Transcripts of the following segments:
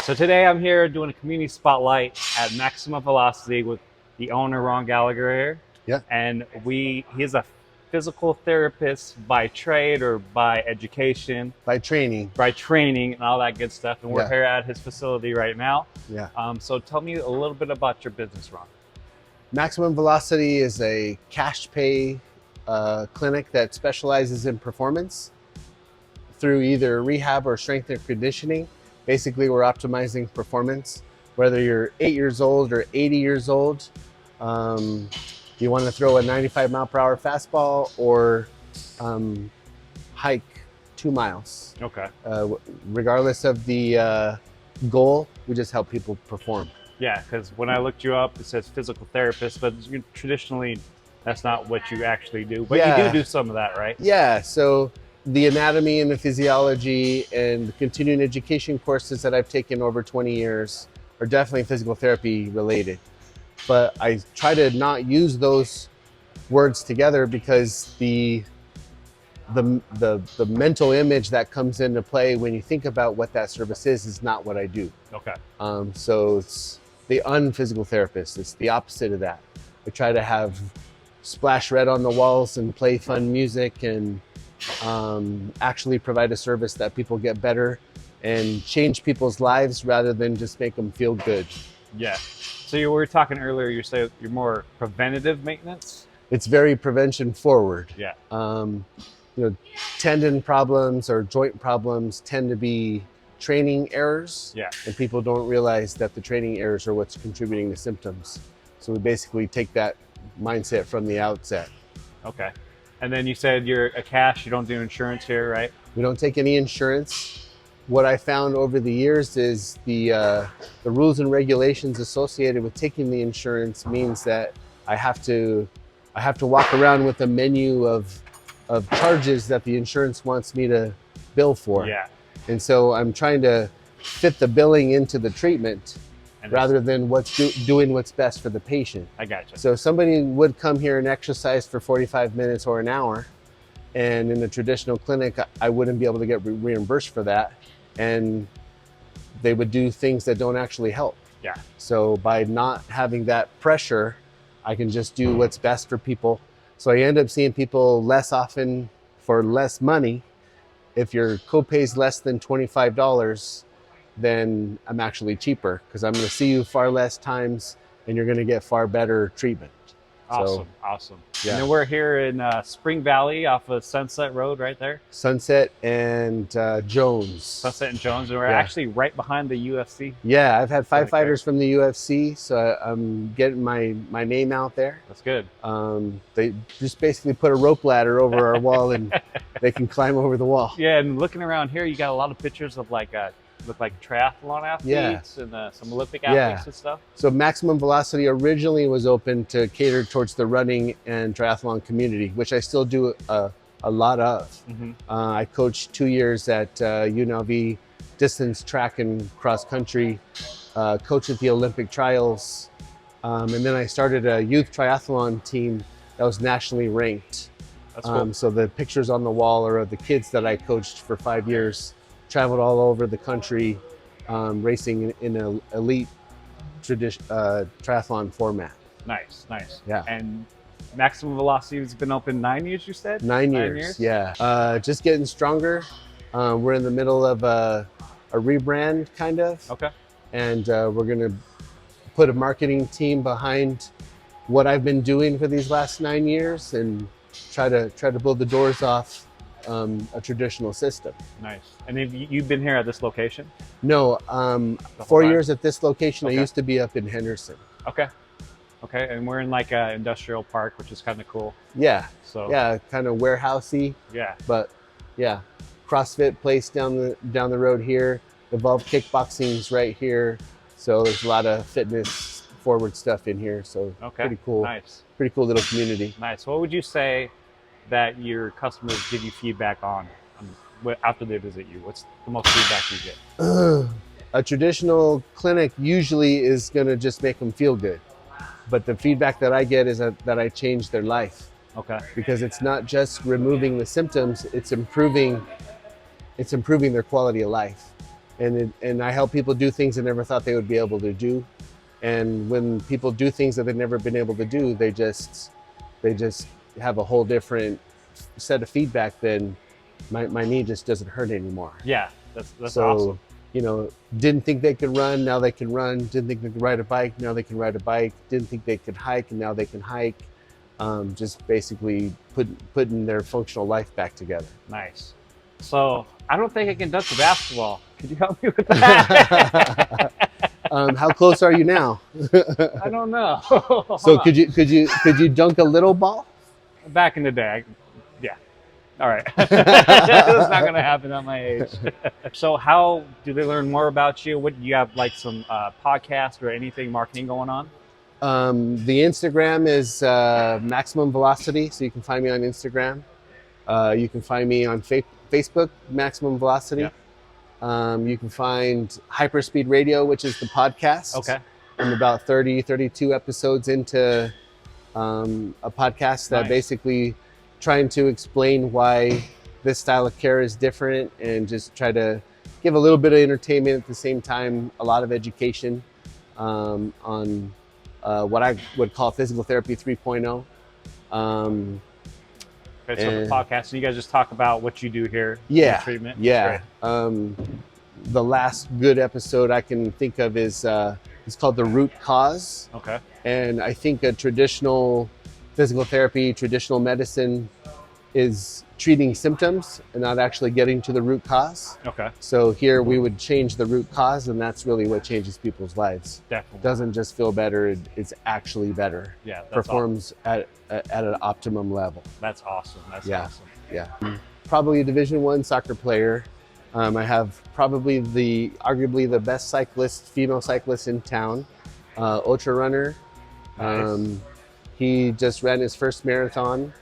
So today I'm here doing a community spotlight at Maximum Velocity with the owner, Ron Gallagher here. Yeah. And he's a physical therapist by trade or by education. By training. By training and all that good stuff. And we're Yeah. here at his facility right now. Yeah. So tell me a little bit about your business, Ron. Maximum Velocity is a cash pay clinic that specializes in performance through either rehab or strength and conditioning. Basically, we're optimizing performance, whether you're 8 years old or 80 years old. You want to throw a 95-mile-per-hour fastball or hike 2 miles. Okay. Regardless of the goal, we just help people perform. Yeah, because when I looked you up, it says physical therapist, but traditionally, that's not what you actually do. But Yeah. you do some of that, right? Yeah, so the anatomy and the physiology and the continuing education courses that I've taken over 20 years are definitely physical therapy related. But I try to not use those words together because the mental image that comes into play when you think about what that service is not what I do. Okay. So it's the unphysical therapist. It's the opposite of that. I try to have splash red on the walls and play fun music and actually provide a service that people get better and change people's lives rather than just make them feel good. Yeah. So you were talking earlier, you say you're more preventative maintenance? It's very prevention forward. Yeah. Tendon problems or joint problems tend to be training errors. Yeah. And people don't realize that the training errors are what's contributing to symptoms. So we basically take that mindset from the outset. Okay. And then you said you're a cash, you don't do insurance here, right? We don't take any insurance. What I found over the years is the rules and regulations associated with taking the insurance means that I have to walk around with a menu of charges that the insurance wants me to bill for. Yeah. And so I'm trying to fit the billing into the treatment rather than doing what's best for the patient. I gotcha. So if somebody would come here and exercise for 45 minutes or an hour, and in a traditional clinic, I wouldn't be able to get reimbursed for that. And they would do things that don't actually help. Yeah. So by not having that pressure, I can just do what's best for people. So I end up seeing people less often for less money. If your copay is less than $25, then I'm actually cheaper because I'm going to see you far less times and you're going to get far better treatment. Awesome, awesome. Yeah. And then we're here in Spring Valley off of Sunset Road right there. Sunset and Jones. Sunset and Jones, and we're Yeah. actually right behind the UFC. Yeah, I've had 5 Okay. fighters from the UFC, so I'm getting my name out there. That's good. They just basically put a rope ladder over our wall and they can climb over the wall. Yeah, and looking around here, you got a lot of pictures of look like triathlon athletes and some Olympic athletes and stuff. So Maximum Velocity originally was open to cater towards the running and triathlon community, which I still do a lot of. Mm-hmm. I coached 2 years at UNLV distance track and cross country, coached at the Olympic trials, and then I started a youth triathlon team that was nationally ranked. That's cool. So the pictures on the wall are of the kids that I coached for 5 years. Traveled all over the country, racing in an elite triathlon format. Nice, nice. Yeah. And Maximum Velocity has been open 9 years, you said? 9 years, yeah. Just getting stronger. We're in the middle of a rebrand, kind of. Okay. And we're gonna put a marketing team behind what I've been doing for these last 9 years and try to build the doors off a traditional system. Nice. And have you've been here at this location? No, whole 4 time? years at this location. Okay. I used to be up in Henderson. Okay. Okay, and we're in like an industrial park, which is kind of cool. Yeah, So yeah, kind of warehousey, yeah. but yeah, CrossFit place down the road here. Evolve Kickboxing's right here, so there's a lot of fitness forward stuff in here. So Okay. pretty cool. Nice. Pretty cool little community. Nice. What would you say that your customers give you feedback on after they visit you? What's the most feedback you get? A traditional clinic usually is going to just make them feel good. But the feedback that I get is that I changed their life. Okay. Because it's not just removing the symptoms, it's improving their quality of life. and I help people do things they never thought they would be able to do. And when people do things that they've never been able to do, they just have a whole different set of feedback than my knee just doesn't hurt anymore. Yeah, that's So, awesome. you know, didn't think they could run, now they can run. Didn't think they could ride a bike, now they can ride a bike. Didn't think they could hike, and now they can hike. Just basically putting their functional life back together. Nice. So I don't think I can dunk the basketball. Could you help me with that? How close are you now? I don't know. So could you dunk a little ball? Back in the day, yeah. All right. That's not going to happen at my age. So how do they learn more about you? What do you have, like some podcast or anything marketing going on? The Instagram is Maximum Velocity, so you can find me on Instagram. You can find me on Facebook, Maximum Velocity. Yeah. You can find Hyperspeed Radio, which is the podcast. Okay. I'm about 32 episodes into a podcast that basically trying to explain why this style of care is different and just try to give a little bit of entertainment at the same time, a lot of education on what I would call physical therapy 3.0. Okay, so the podcast, so you guys just talk about what you do here. Yeah, treatment. yeah. The last good episode I can think of is it's called The Root Cause. Okay. And I think a traditional physical therapy, traditional medicine is treating symptoms and not actually getting to the root cause. Okay. So here we would change the root cause, and that's really what changes people's lives. Definitely. It doesn't just feel better, it's actually better. Yeah. That's performs awesome. at an optimum level. That's awesome. That's awesome. Yeah. Probably a Division I soccer player. I have probably arguably the best cyclist, female cyclist in town, ultra runner. Nice. He just ran his first marathon.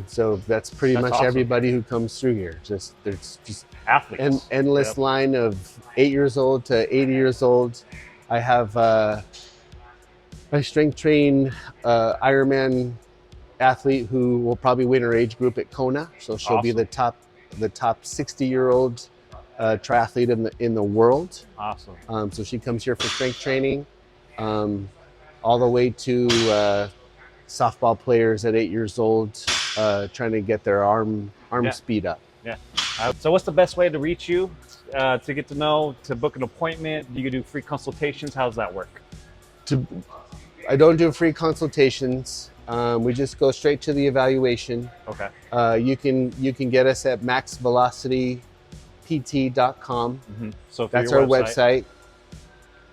So that's pretty much awesome. Everybody who comes through here. There's just athletes. An endless line of 8 years old to 80 years old. I have I strength train Ironman athlete who will probably win her age group at Kona. So she'll be the top 60-year-old triathlete in the world. Awesome. So she comes here for strength training, all the way to softball players at 8 years old, trying to get their arm speed up. Yeah. So what's the best way to reach you, to get to know, to book an appointment? Do you do free consultations? How does that work? I don't do free consultations. We just go straight to the evaluation. Okay. You can get us at maxvelocitypt.com. Mm-hmm. So that's our website.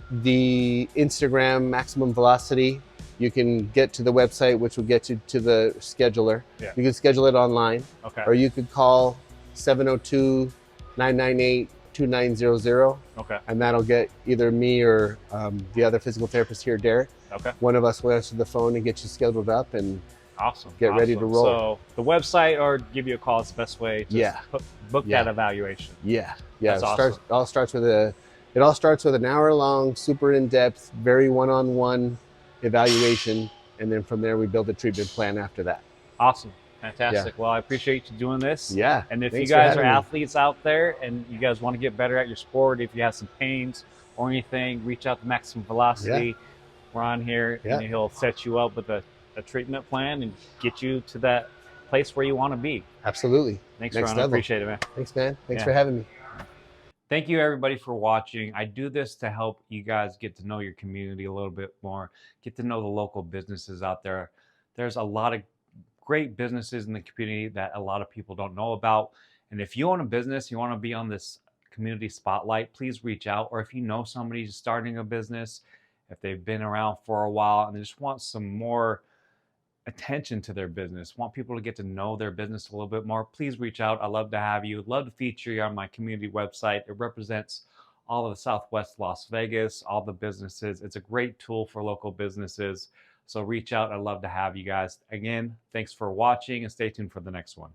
The Instagram Maximum Velocity. You can get to the website, which will get you to the scheduler. Yeah. You can schedule it online. Okay. Or you could call 702-998-2900. Okay. And that'll get either me or the other physical therapist here, Derek. Okay. One of us will answer the phone and get you scheduled up and awesome. Get ready to roll. So the website or give you a call is the best way to book that evaluation. Yeah. That's awesome. It all starts with an hour-long, super in-depth, very one-on-one evaluation, and then from there we build a treatment plan after that. Awesome. Fantastic. Yeah. Well, I appreciate you doing this. Yeah. And if you guys are athletes out there and you guys want to get better at your sport, if you have some pains or anything, reach out to Maximum Velocity. Yeah. We're on here, and he'll set you up with a treatment plan and get you to that place where you want to be. Absolutely. Thanks, Ron. I appreciate it, man. Thanks, man. Thanks for having me. Thank you, everybody, for watching. I do this to help you guys get to know your community a little bit more, get to know the local businesses out there. There's a lot of great businesses in the community that a lot of people don't know about. And if you own a business, you want to be on this community spotlight, please reach out. Or if you know somebody who's starting a business, if they've been around for a while and they just want some more attention to their business, want people to get to know their business a little bit more, please reach out. I'd love to have you. Love to feature you on my community website. It represents all of the Southwest Las Vegas, all the businesses. It's a great tool for local businesses. So reach out. I'd love to have you guys. Again, thanks for watching and stay tuned for the next one.